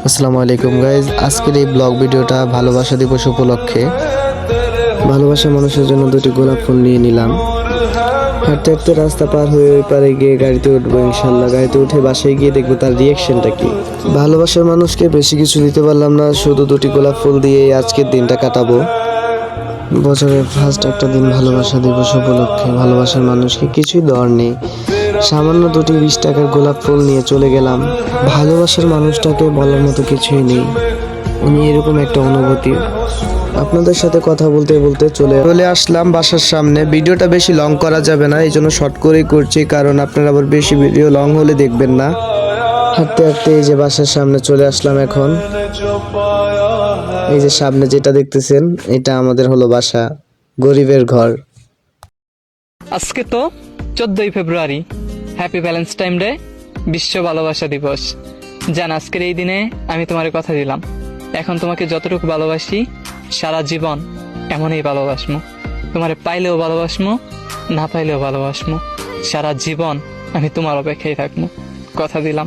আসসালামু আলাইকুম গাইজ, আজকের এই ব্লগ ভিডিওটা ভালোবাসা দিবস উপলক্ষে ভালোবাসা মানুষের জন্য দুটি গোলাপ ফুল নিয়ে নিলাম। হাঁটতে হাঁটতে রাস্তা পার হয়ে ওই পারে গিয়ে গাড়িতে উঠবো ইনশাল্লাহ। গাড়িতে উঠে বাসায় গিয়ে দেখবো তার রিয়াকশনটা কি। ভালোবাসার মানুষকে বেশি কিছু দিতে পারলাম না, শুধু দুটি গোলাপ ফুল দিয়ে আজকের দিনটা কাটাবো। বছরের ফার্স্ট একটা দিন ভালোবাসা দিবস উপলক্ষে ভালোবাসার মানুষকে কিছুই দেওয়ার নেই, সামান্য দুটি 20 টাকার গোলাপ ফুল নিয়ে চলে গেলাম। ভালোবাসার মানুষটাকে বলার মতো কিছুই নেই, উনি এরকম একটা অনুভূতি। আপনাদের সাথে কথা বলতে বলতে চলে আসলাম বাসার সামনে। ভিডিওটা বেশি লং করা যাবে না, এই জন্য শর্ট করেই করছি, কারণ আপনারা আবার বেশি ভিডিও লং হলে দেখবেন না। হাঁটতে হাঁটতে এই যে বাসার সামনে চলে আসলাম। এখন এই যে সামনে যেটা দেখতেছেন, এটা আমাদের হলো বাসা, গরিবের ঘর। আজকে তো 14ই ফেব্রুয়ারি, হ্যাপি ভ্যালেন্টাইন ডে, বিশ্ব ভালোবাসা দিবস। জান, আজকের এই দিনে আমি তোমার কথা দিলাম, এখন তোমাকে যতটুকু ভালোবাসি সারা জীবন এমনই ভালোবাসমু। তোমারে পাইলেও ভালোবাসমু, না পাইলেও ভালোবাসমু, সারা জীবন আমি তোমার অপেক্ষায় থাকবো, কথা দিলাম।